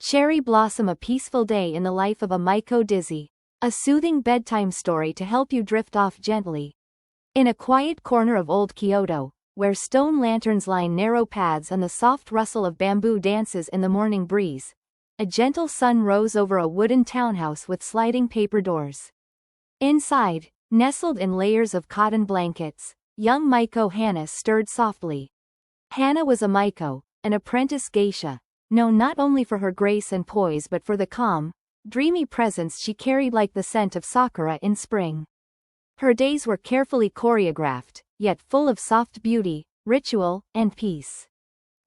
Cherry Blossom, a peaceful day in the life of a Maiko Dizzy. A soothing bedtime story to help you drift off gently. In a quiet corner of old Kyoto, where stone lanterns line narrow paths and the soft rustle of bamboo dances in the morning breeze, a gentle sun rose over a wooden townhouse with sliding paper doors. Inside, nestled in layers of cotton blankets, young Maiko Hana stirred softly. Hana was a Maiko, an apprentice geisha, known not only for her grace and poise but for the calm, dreamy presence she carried like the scent of sakura in spring. Her days were carefully choreographed, yet full of soft beauty, ritual, and peace.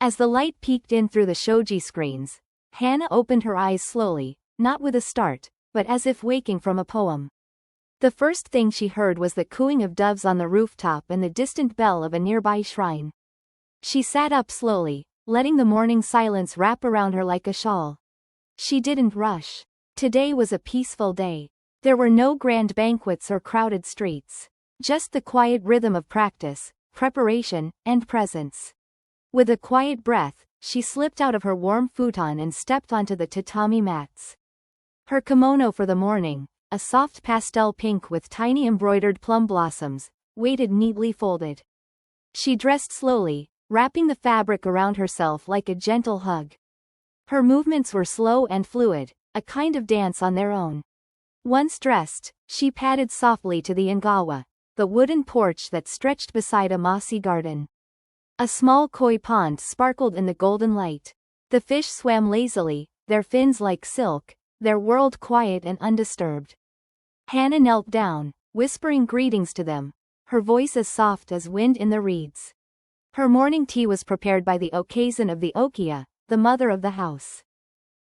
As the light peeked in through the shoji screens, Hana opened her eyes slowly, not with a start, but as if waking from a poem. The first thing she heard was the cooing of doves on the rooftop and the distant bell of a nearby shrine. She sat up slowly, letting the morning silence wrap around her like a shawl. She didn't rush. Today was a peaceful day. There were no grand banquets or crowded streets. Just the quiet rhythm of practice, preparation, and presence. With a quiet breath, she slipped out of her warm futon and stepped onto the tatami mats. Her kimono for the morning, a soft pastel pink with tiny embroidered plum blossoms, waited neatly folded. She dressed slowly, wrapping the fabric around herself like a gentle hug. Her movements were slow and fluid, a kind of dance on their own. Once dressed, she padded softly to the ingawa, the wooden porch that stretched beside a mossy garden. A small koi pond sparkled in the golden light. The fish swam lazily, their fins like silk, their world quiet and undisturbed. Hana knelt down, whispering greetings to them, her voice as soft as wind in the reeds. Her morning tea was prepared by the okazen of the okiya, the mother of the house.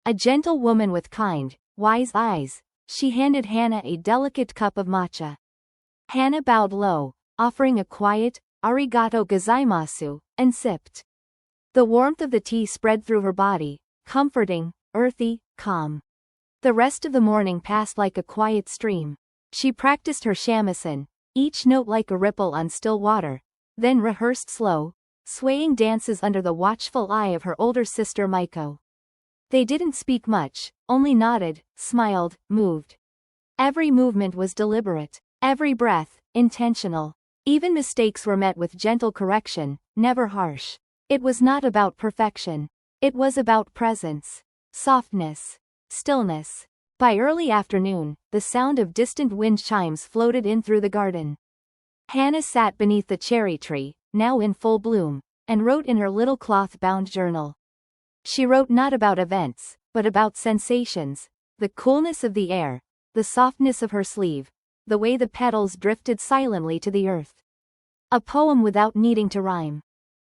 A gentle woman with kind, wise eyes, she handed Hana a delicate cup of matcha. Hana bowed low, offering a quiet, arigato gozaimasu, and sipped. The warmth of the tea spread through her body, comforting, earthy, calm. The rest of the morning passed like a quiet stream. She practiced her shamisen, each note like a ripple on still water, then rehearsed slow, swaying dances under the watchful eye of her older sister Maiko. They didn't speak much, only nodded, smiled, moved. Every movement was deliberate, every breath, intentional. Even mistakes were met with gentle correction, never harsh. It was not about perfection. It was about presence, softness, stillness. By early afternoon, the sound of distant wind chimes floated in through the garden. Hana sat beneath the cherry tree, now in full bloom, and wrote in her little cloth-bound journal. She wrote not about events, but about sensations, the coolness of the air, the softness of her sleeve, the way the petals drifted silently to the earth. A poem without needing to rhyme.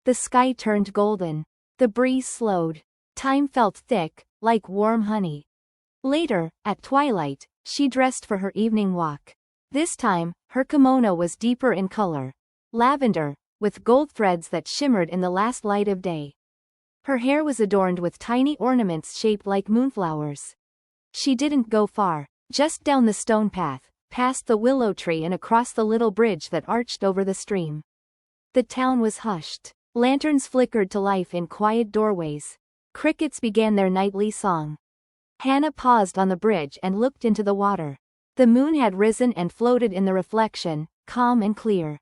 The sky turned golden. The breeze slowed. Time felt thick, like warm honey. Later, at twilight, she dressed for her evening walk. This time, her kimono was deeper in color. Lavender, with gold threads that shimmered in the last light of day. Her hair was adorned with tiny ornaments shaped like moonflowers. She didn't go far, just down the stone path, past the willow tree and across the little bridge that arched over the stream. The town was hushed. Lanterns flickered to life in quiet doorways. Crickets began their nightly song. Hana paused on the bridge and looked into the water. The moon had risen and floated in the reflection, calm and clear.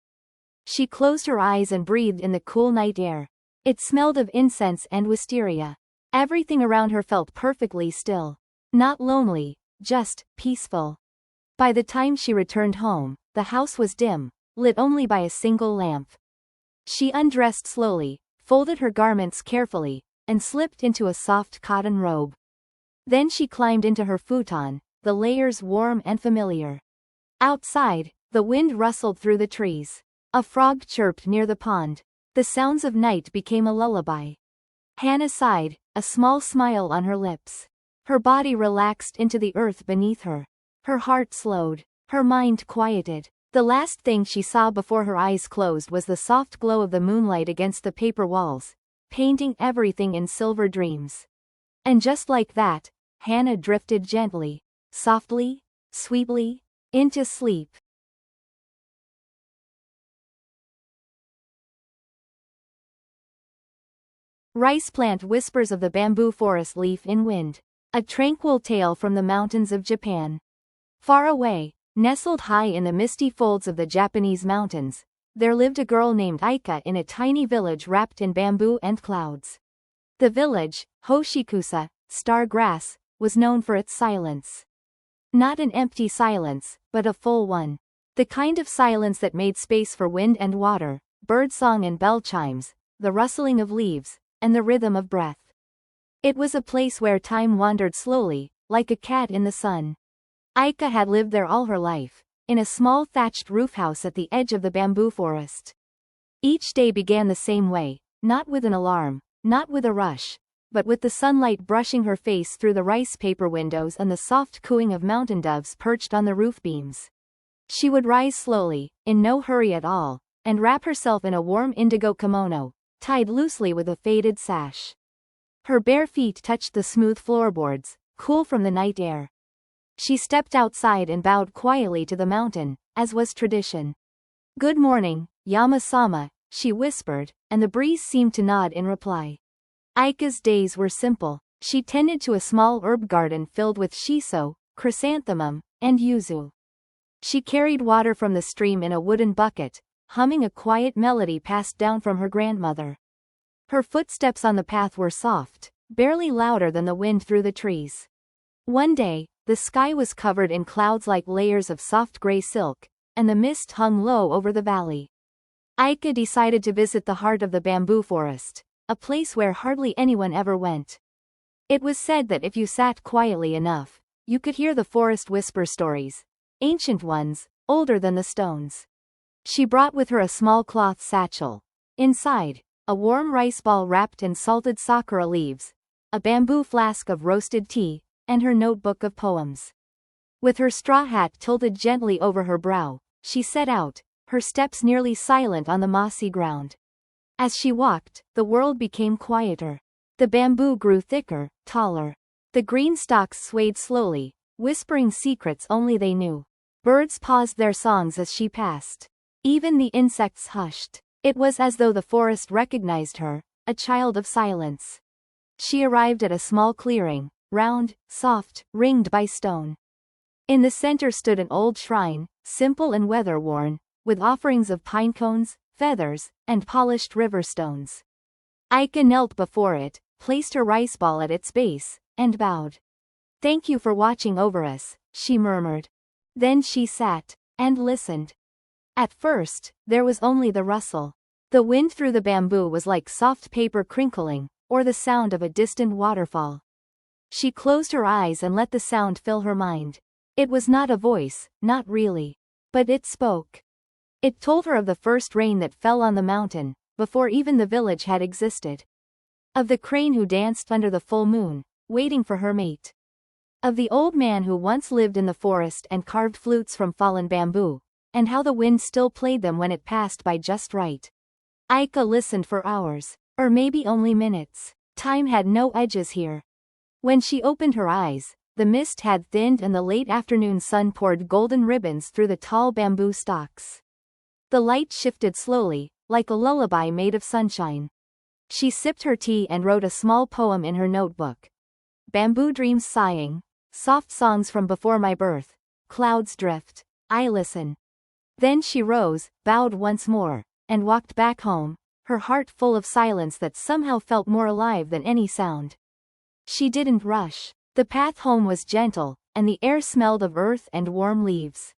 She closed her eyes and breathed in the cool night air. It smelled of incense and wisteria. Everything around her felt perfectly still. Not lonely, just peaceful. By the time she returned home, the house was dim, lit only by a single lamp. She undressed slowly, folded her garments carefully, and slipped into a soft cotton robe. Then she climbed into her futon, the layers warm and familiar. Outside, the wind rustled through the trees. A frog chirped near the pond. The sounds of night became a lullaby. Hana sighed, a small smile on her lips. Her body relaxed into the earth beneath her. Her heart slowed. Her mind quieted. The last thing she saw before her eyes closed was the soft glow of the moonlight against the paper walls, painting everything in silver dreams. And just like that, Hana drifted gently, softly, sweetly, into sleep. Rice plant whispers of the bamboo forest leaf in wind. A tranquil tale from the mountains of Japan. Far away, nestled high in the misty folds of the Japanese mountains, there lived a girl named Aika in a tiny village wrapped in bamboo and clouds. The village, Hoshikusa, star grass, was known for its silence. Not an empty silence, but a full one. The kind of silence that made space for wind and water, birdsong and bell chimes, the rustling of leaves, and the rhythm of breath. It was a place where time wandered slowly, like a cat in the sun. Aika had lived there all her life, in a small thatched roof house at the edge of the bamboo forest. Each day began the same way, not with an alarm, not with a rush, but with the sunlight brushing her face through the rice paper windows and the soft cooing of mountain doves perched on the roof beams. She would rise slowly, in no hurry at all, and wrap herself in a warm indigo kimono, tied loosely with a faded sash. Her bare feet touched the smooth floorboards, cool from the night air. She stepped outside and bowed quietly to the mountain, as was tradition. "Good morning, Yama-sama," she whispered, and the breeze seemed to nod in reply. Aika's days were simple. She tended to a small herb garden filled with shiso, chrysanthemum, and yuzu. She carried water from the stream in a wooden bucket, humming a quiet melody passed down from her grandmother. Her footsteps on the path were soft, barely louder than the wind through the trees. One day, the sky was covered in clouds like layers of soft gray silk, and the mist hung low over the valley. Aika decided to visit the heart of the bamboo forest, a place where hardly anyone ever went. It was said that if you sat quietly enough, you could hear the forest whisper stories, ancient ones, older than the stones. She brought with her a small cloth satchel. Inside, a warm rice ball wrapped in salted sakura leaves, a bamboo flask of roasted tea, and her notebook of poems. With her straw hat tilted gently over her brow, she set out, her steps nearly silent on the mossy ground. As she walked, the world became quieter. The bamboo grew thicker, taller. The green stalks swayed slowly, whispering secrets only they knew. Birds paused their songs as she passed. Even the insects hushed. It was as though the forest recognized her, a child of silence. She arrived at a small clearing, round, soft, ringed by stone. In the center stood an old shrine, simple and weather-worn, with offerings of pine cones, feathers, and polished river stones. Aika knelt before it, placed her rice ball at its base, and bowed. "Thank you for watching over us," she murmured. Then she sat, and listened. At first, there was only the rustle. The wind through the bamboo was like soft paper crinkling, or the sound of a distant waterfall. She closed her eyes and let the sound fill her mind. It was not a voice, not really. But it spoke. It told her of the first rain that fell on the mountain, before even the village had existed. Of the crane who danced under the full moon, waiting for her mate. Of the old man who once lived in the forest and carved flutes from fallen bamboo, and how the wind still played them when it passed by just right. Aika listened for hours, or maybe only minutes. Time had no edges here. When she opened her eyes, the mist had thinned and the late afternoon sun poured golden ribbons through the tall bamboo stalks. The light shifted slowly, like a lullaby made of sunshine. She sipped her tea and wrote a small poem in her notebook. Bamboo dreams sighing, soft songs from before my birth, clouds drift, I listen. Then she rose, bowed once more, and walked back home, her heart full of silence that somehow felt more alive than any sound. She didn't rush. The path home was gentle, and the air smelled of earth and warm leaves.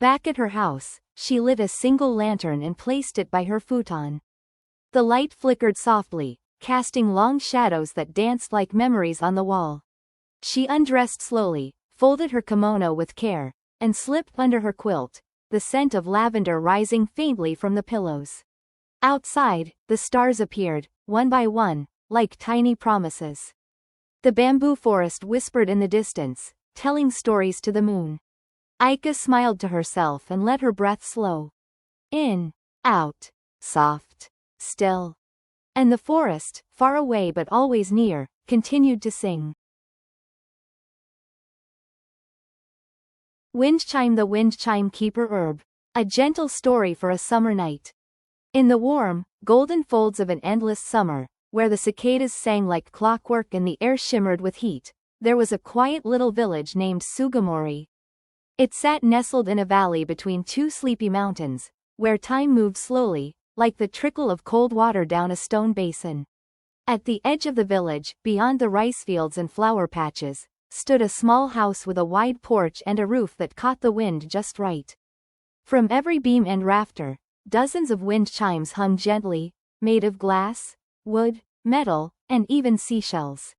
Back at her house, she lit a single lantern and placed it by her futon. The light flickered softly, casting long shadows that danced like memories on the wall. She undressed slowly, folded her kimono with care, and slipped under her quilt, the scent of lavender rising faintly from the pillows. Outside, the stars appeared, one by one, like tiny promises. The bamboo forest whispered in the distance, telling stories to the moon. Aika smiled to herself and let her breath slow. In, out, soft, still. And the forest, far away but always near, continued to sing. Wind Chime, the Wind Chime Keeper Herb. A gentle story for a summer night. In the warm, golden folds of an endless summer, where the cicadas sang like clockwork and the air shimmered with heat, there was a quiet little village named Sugamori. It sat nestled in a valley between two sleepy mountains, where time moved slowly, like the trickle of cold water down a stone basin. At the edge of the village, beyond the rice fields and flower patches, stood a small house with a wide porch and a roof that caught the wind just right. From every beam and rafter, dozens of wind chimes hung gently, made of glass, wood, metal, and even seashells.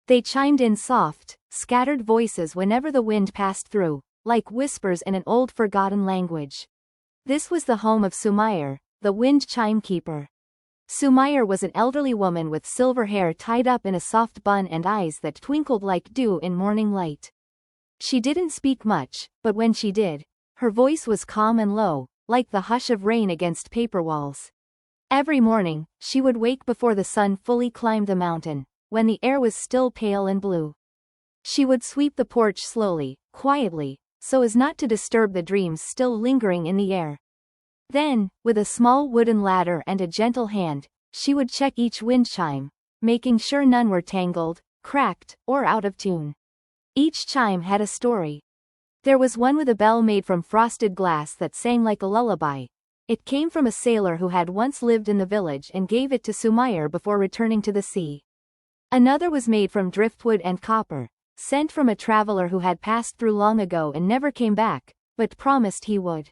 They chimed in soft, scattered voices whenever the wind passed through, like whispers in an old forgotten language. This was the home of Sumair, the wind chime keeper. Sumair was an elderly woman with silver hair tied up in a soft bun and eyes that twinkled like dew in morning light. She didn't speak much, but when she did, her voice was calm and low, like the hush of rain against paper walls. Every morning, she would wake before the sun fully climbed the mountain, when the air was still pale and blue. She would sweep the porch slowly, quietly, so as not to disturb the dreams still lingering in the air. Then, with a small wooden ladder and a gentle hand, she would check each wind chime, making sure none were tangled, cracked, or out of tune. Each chime had a story. There was one with a bell made from frosted glass that sang like a lullaby. It came from a sailor who had once lived in the village and gave it to Sumair before returning to the sea. Another was made from driftwood and copper, sent from a traveler who had passed through long ago and never came back, but promised he would.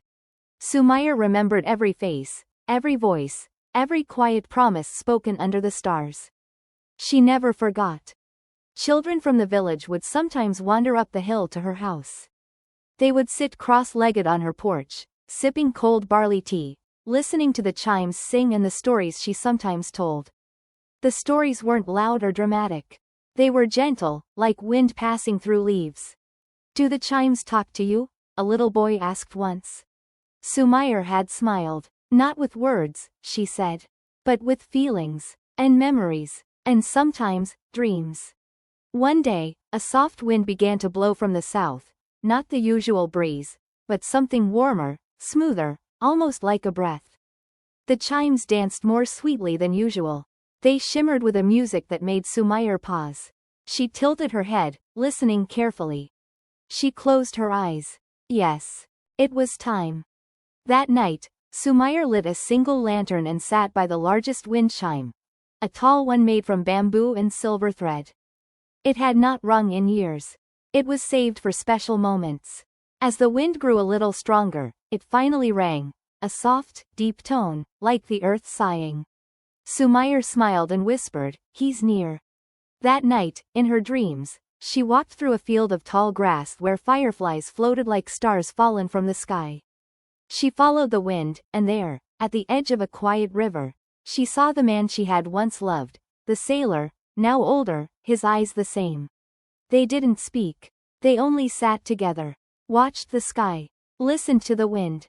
Sumair remembered every face, every voice, every quiet promise spoken under the stars. She never forgot. Children from the village would sometimes wander up the hill to her house. They would sit cross-legged on her porch, sipping cold barley tea, listening to the chimes sing and the stories she sometimes told. The stories weren't loud or dramatic. They were gentle, like wind passing through leaves. "Do the chimes talk to you?" a little boy asked once. Sumair had smiled. "Not with words," she said, "but with feelings, and memories, and sometimes, dreams." One day, a soft wind began to blow from the south, not the usual breeze, but something warmer, smoother, almost like a breath. The chimes danced more sweetly than usual. They shimmered with a music that made Sumair pause. She tilted her head, listening carefully. She closed her eyes. Yes. It was time. That night, Sumair lit a single lantern and sat by the largest wind chime, a tall one made from bamboo and silver thread. It had not rung in years. It was saved for special moments. As the wind grew a little stronger, it finally rang, a soft, deep tone, like the earth sighing. Sumair smiled and whispered, "He's near." That night, in her dreams, she walked through a field of tall grass where fireflies floated like stars fallen from the sky. She followed the wind, and there, at the edge of a quiet river, she saw the man she had once loved, the sailor, now older, his eyes the same. They didn't speak. They only sat together, watched the sky, listened to the wind.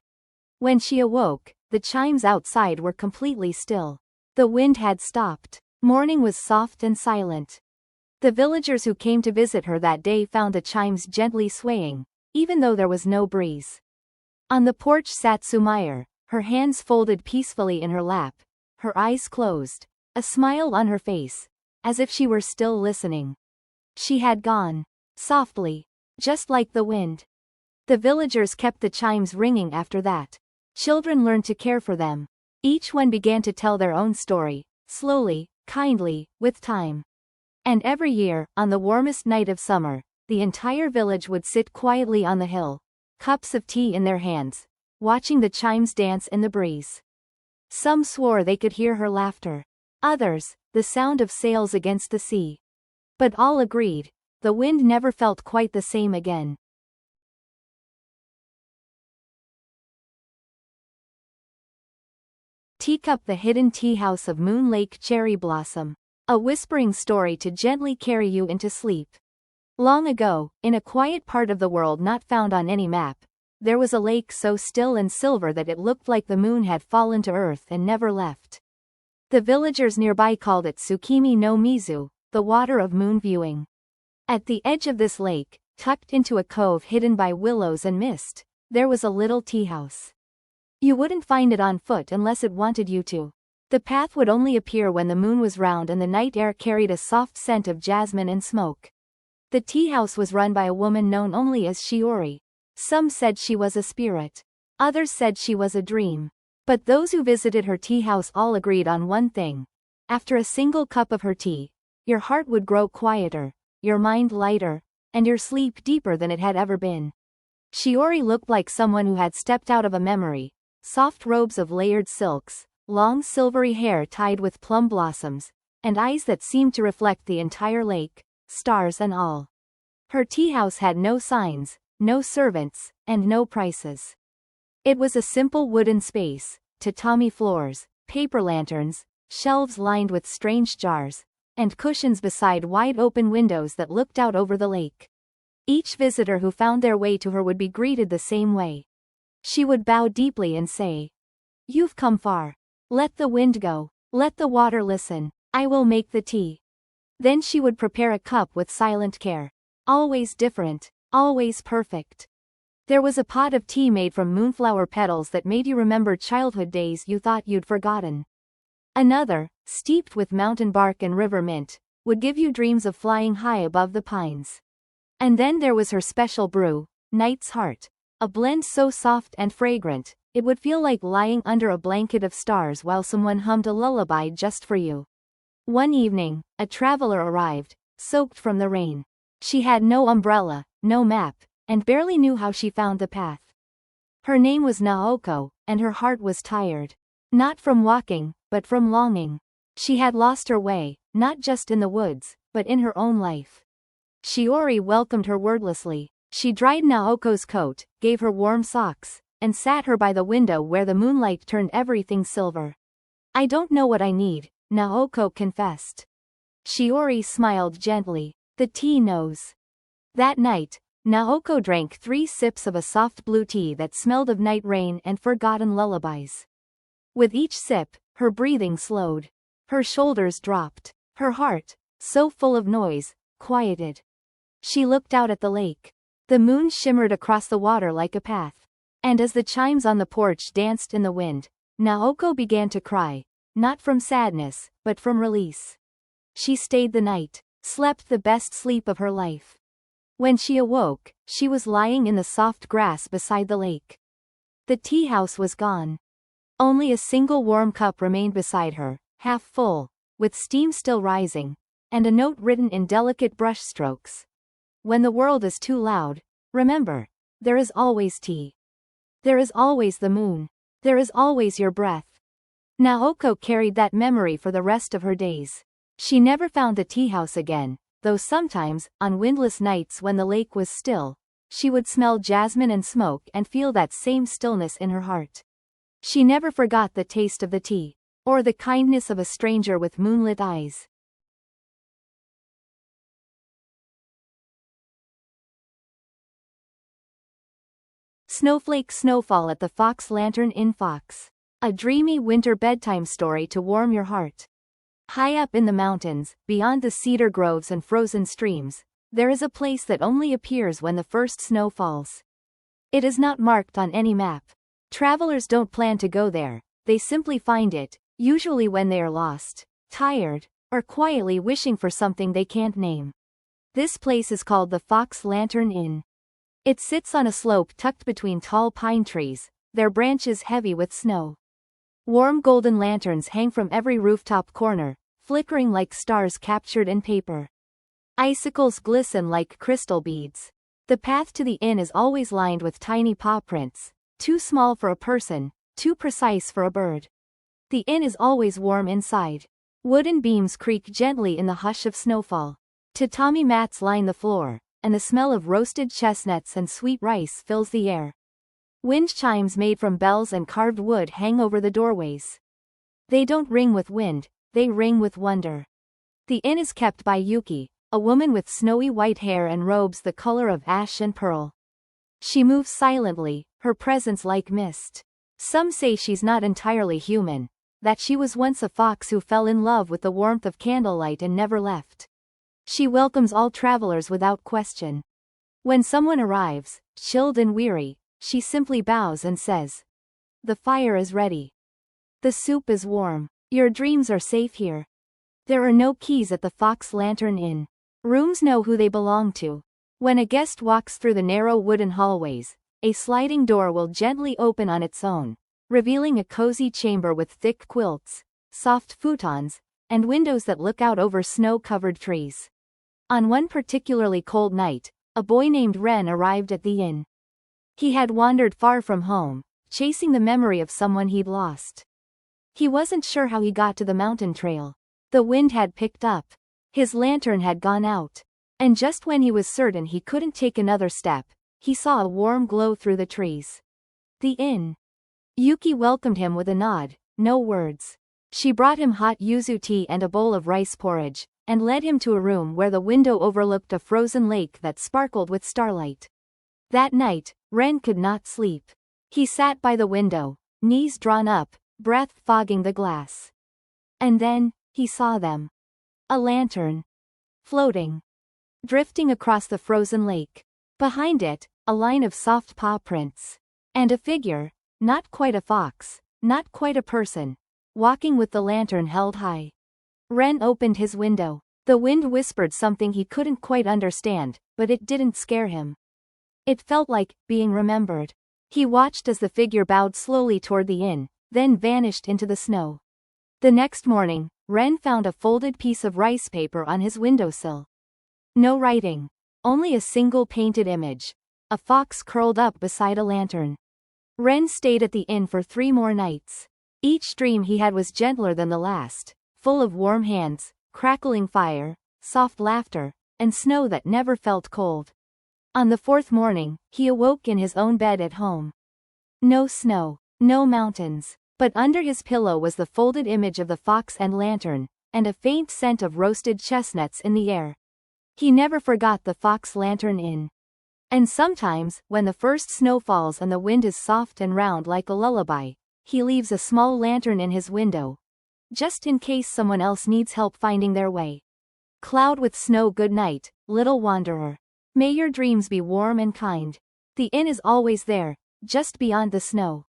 When she awoke, the chimes outside were completely still. The wind had stopped. Morning was soft and silent. The villagers who came to visit her that day found the chimes gently swaying, even though there was no breeze. On the porch sat Sumair, her hands folded peacefully in her lap, her eyes closed, a smile on her face, as if she were still listening. She had gone. Softly. Just like the wind. The villagers kept the chimes ringing after that. Children learned to care for them. Each one began to tell their own story, slowly, kindly, with time. And every year, on the warmest night of summer, the entire village would sit quietly on the hill, cups of tea in their hands, watching the chimes dance in the breeze. Some swore they could hear her laughter. Others, the sound of sails against the sea. But all agreed, the wind never felt quite the same again. Teacup, the hidden tea house of Moon Lake Cherry Blossom. A whispering story to gently carry you into sleep. Long ago, in a quiet part of the world not found on any map, there was a lake so still and silver that it looked like the moon had fallen to earth and never left. The villagers nearby called it Tsukimi no Mizu, the water of moon viewing. At the edge of this lake, tucked into a cove hidden by willows and mist, there was a little tea house. You wouldn't find it on foot unless it wanted you to. The path would only appear when the moon was round and the night air carried a soft scent of jasmine and smoke. The tea house was run by a woman known only as Shiori. Some said she was a spirit. Others said she was a dream. But those who visited her tea house all agreed on one thing. After a single cup of her tea, your heart would grow quieter, your mind lighter, and your sleep deeper than it had ever been. Shiori looked like someone who had stepped out of a memory. Soft robes of layered silks, long silvery hair tied with plum blossoms, and eyes that seemed to reflect the entire lake, stars and all. Her tea house had no signs, no servants, and no prices. It was a simple wooden space, tatami floors, paper lanterns, shelves lined with strange jars, and cushions beside wide-open windows that looked out over the lake. Each visitor who found their way to her would be greeted the same way. She would bow deeply and say, "You've come far. Let the wind go. Let the water listen. I will make the tea." Then she would prepare a cup with silent care. Always different, always perfect. There was a pot of tea made from moonflower petals that made you remember childhood days you thought you'd forgotten. Another, steeped with mountain bark and river mint, would give you dreams of flying high above the pines. And then there was her special brew, Night's Heart, a blend so soft and fragrant, it would feel like lying under a blanket of stars while someone hummed a lullaby just for you. One evening, a traveler arrived, soaked from the rain. She had no umbrella, no map, and barely knew how she found the path. Her name was Naoko, and her heart was tired. Not from walking, but from longing. She had lost her way, not just in the woods, but in her own life. Shiori welcomed her wordlessly. She dried Naoko's coat, gave her warm socks, and sat her by the window where the moonlight turned everything silver. "I don't know what I need," Naoko confessed. Shiori smiled gently. "The tea knows." That night, Naoko drank 3 sips of a soft blue tea that smelled of night rain and forgotten lullabies. With each sip, her breathing slowed. Her shoulders dropped. Her heart, so full of noise, quieted. She looked out at the lake. The moon shimmered across the water like a path. And as the chimes on the porch danced in the wind, Naoko began to cry, not from sadness, but from release. She stayed the night, slept the best sleep of her life. When she awoke, she was lying in the soft grass beside the lake. The tea house was gone. Only a single warm cup remained beside her, half full, with steam still rising, and a note written in delicate brushstrokes. "When the world is too loud, remember, there is always tea. There is always the moon. There is always your breath." Naoko carried that memory for the rest of her days. She never found the tea house again, though sometimes, on windless nights when the lake was still, she would smell jasmine and smoke and feel that same stillness in her heart. She never forgot the taste of the tea, or the kindness of a stranger with moonlit eyes. Snowflake Snowfall at the Fox Lantern Inn. Fox. A dreamy winter bedtime story to warm your heart. High up in the mountains, beyond the cedar groves and frozen streams, there is a place that only appears when the first snow falls. It is not marked on any map. Travelers don't plan to go there, they simply find it, usually when they are lost, tired, or quietly wishing for something they can't name. This place is called the Fox Lantern Inn. It sits on a slope tucked between tall pine trees, their branches heavy with snow. Warm golden lanterns hang from every rooftop corner, flickering like stars captured in paper. Icicles glisten like crystal beads. The path to the inn is always lined with tiny paw prints, too small for a person, too precise for a bird. The inn is always warm inside. Wooden beams creak gently in the hush of snowfall. Tatami mats line the floor, and the smell of roasted chestnuts and sweet rice fills the air. Wind chimes made from bells and carved wood hang over the doorways. They don't ring with wind, they ring with wonder. The inn is kept by Yuki, a woman with snowy white hair and robes the color of ash and pearl. She moves silently, her presence like mist. Some say she's not entirely human, that she was once a fox who fell in love with the warmth of candlelight and never left. She welcomes all travelers without question. When someone arrives, chilled and weary, she simply bows and says, "The fire is ready. The soup is warm. Your dreams are safe here. There are no keys at the Fox Lantern Inn. Rooms know who they belong to. When a guest walks through the narrow wooden hallways, a sliding door will gently open on its own, revealing a cozy chamber with thick quilts, soft futons, and windows that look out over snow-covered trees. On one particularly cold night, a boy named Ren arrived at the inn. He had wandered far from home, chasing the memory of someone he'd lost. He wasn't sure how he got to the mountain trail. The wind had picked up. His lantern had gone out. And just when he was certain he couldn't take another step, he saw a warm glow through the trees. The inn. Yuki welcomed him with a nod, no words. She brought him hot yuzu tea and a bowl of rice porridge, and led him to a room where the window overlooked a frozen lake that sparkled with starlight. That night, Ren could not sleep. He sat by the window, knees drawn up, breath fogging the glass. And then, he saw them. A lantern. Floating. Drifting across the frozen lake. Behind it, a line of soft paw prints. And a figure, not quite a fox, not quite a person, walking with the lantern held high. Ren opened his window. The wind whispered something he couldn't quite understand, but it didn't scare him. It felt like being remembered. He watched as the figure bowed slowly toward the inn, then vanished into the snow. The next morning, Ren found a folded piece of rice paper on his windowsill. No writing. Only a single painted image. A fox curled up beside a lantern. Ren stayed at the inn for 3 more nights. Each dream he had was gentler than the last, full of warm hands, crackling fire, soft laughter, and snow that never felt cold. On the 4th morning, he awoke in his own bed at home. No snow, no mountains, but under his pillow was the folded image of the fox and lantern, and a faint scent of roasted chestnuts in the air. He never forgot the Fox Lantern Inn. And sometimes, when the first snow falls and the wind is soft and round like a lullaby, he leaves a small lantern in his window, just in case someone else needs help finding their way. Cloud with snow, good night, little wanderer. May your dreams be warm and kind. The inn is always there, just beyond the snow.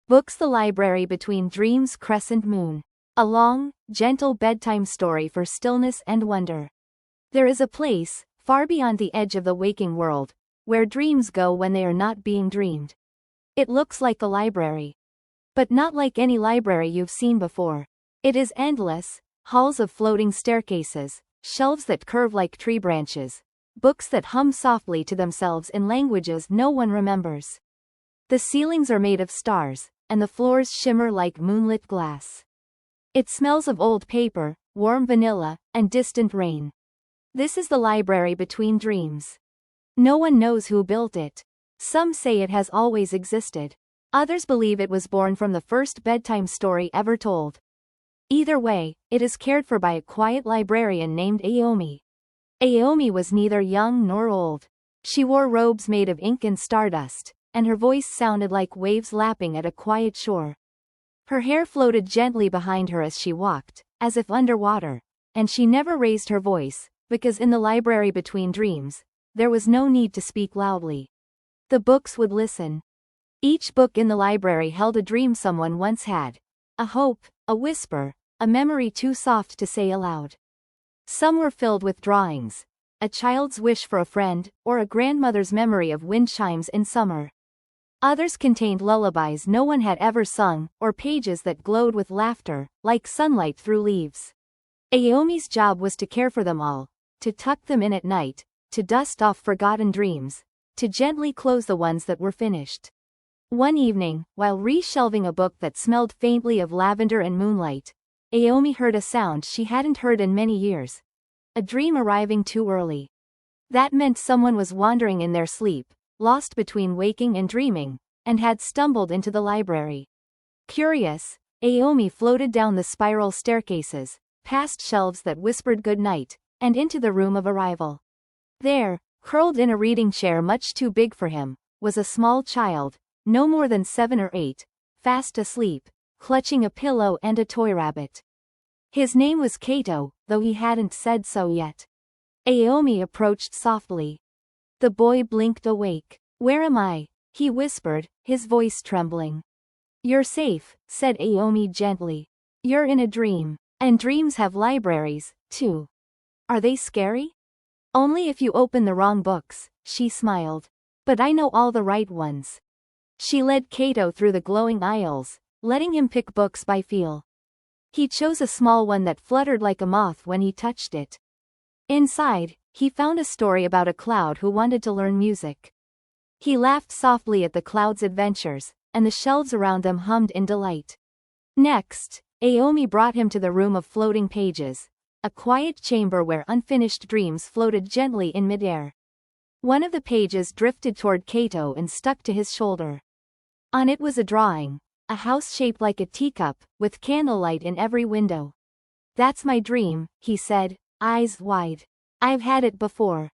Books. The Library Between Dreams. Crescent Moon. A long, gentle bedtime story for stillness and wonder. There is a place, far beyond the edge of the waking world, where dreams go when they are not being dreamed. It looks like a library. But not like any library you've seen before. It is endless, halls of floating staircases, shelves that curve like tree branches, books that hum softly to themselves in languages no one remembers. The ceilings are made of stars, and the floors shimmer like moonlit glass. It smells of old paper, warm vanilla, and distant rain. This is the library between dreams. No one knows who built it. Some say it has always existed. Others believe it was born from the first bedtime story ever told. Either way, it is cared for by a quiet librarian named Aomi. Aomi was neither young nor old. She wore robes made of ink and stardust, and her voice sounded like waves lapping at a quiet shore. Her hair floated gently behind her as she walked, as if underwater, and she never raised her voice, because in the library between dreams, there was no need to speak loudly. The books would listen. Each book in the library held a dream someone once had, a hope, a whisper, a memory too soft to say aloud. Some were filled with drawings, a child's wish for a friend, or a grandmother's memory of wind chimes in summer. Others contained lullabies no one had ever sung, or pages that glowed with laughter, like sunlight through leaves. Aomi's job was to care for them all, to tuck them in at night, to dust off forgotten dreams, to gently close the ones that were finished. One evening, while re-shelving a book that smelled faintly of lavender and moonlight, Aomi heard a sound she hadn't heard in many years. A dream arriving too early. That meant someone was wandering in their sleep, lost between waking and dreaming, and had stumbled into the library. Curious, Aomi floated down the spiral staircases, past shelves that whispered good night, and into the room of arrival. There, curled in a reading chair much too big for him, was a small child, no more than 7 or 8, fast asleep, clutching a pillow and a toy rabbit. His name was Kato, though he hadn't said so yet. Aomi approached softly. The boy blinked awake. "Where am I?" he whispered, his voice trembling. "You're safe," said Aomi gently. "You're in a dream. And dreams have libraries, too." "Are they scary?" "Only if you open the wrong books," she smiled. "But I know all the right ones." She led Cato through the glowing aisles, letting him pick books by feel. He chose a small one that fluttered like a moth when he touched it. Inside, he found a story about a cloud who wanted to learn music. He laughed softly at the cloud's adventures, and the shelves around them hummed in delight. Next, Aomi brought him to the room of floating pages, a quiet chamber where unfinished dreams floated gently in midair. One of the pages drifted toward Cato and stuck to his shoulder. On it was a drawing, a house shaped like a teacup, with candlelight in every window. "That's my dream," he said, eyes wide. "I've had it before."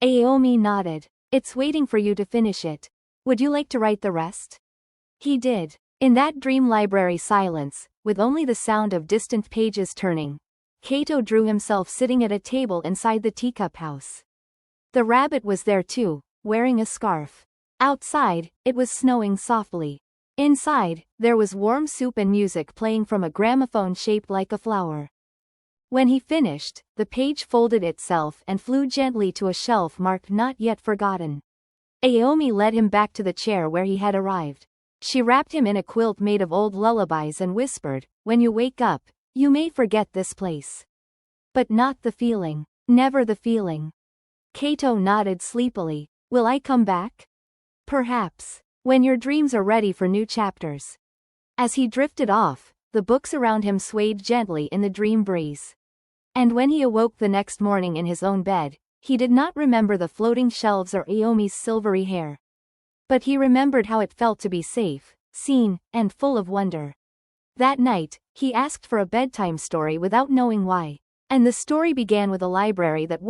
Aomi nodded. "It's waiting for you to finish it. Would you like to write the rest?" He did. In that dream library silence, with only the sound of distant pages turning, Cato drew himself sitting at a table inside the teacup house. The rabbit was there too, wearing a scarf. Outside, it was snowing softly. Inside, there was warm soup and music playing from a gramophone shaped like a flower. When he finished, the page folded itself and flew gently to a shelf marked "Not Yet Forgotten." Aomi led him back to the chair where he had arrived. She wrapped him in a quilt made of old lullabies and whispered, "When you wake up, you may forget this place. But not the feeling. Never the feeling." Cato nodded sleepily. "Will I come back?" "Perhaps. When your dreams are ready for new chapters." As he drifted off, the books around him swayed gently in the dream breeze. And when he awoke the next morning in his own bed, he did not remember the floating shelves or Aomi's silvery hair. But he remembered how it felt to be safe, seen, and full of wonder. That night, he asked for a bedtime story without knowing why. And the story began with a library that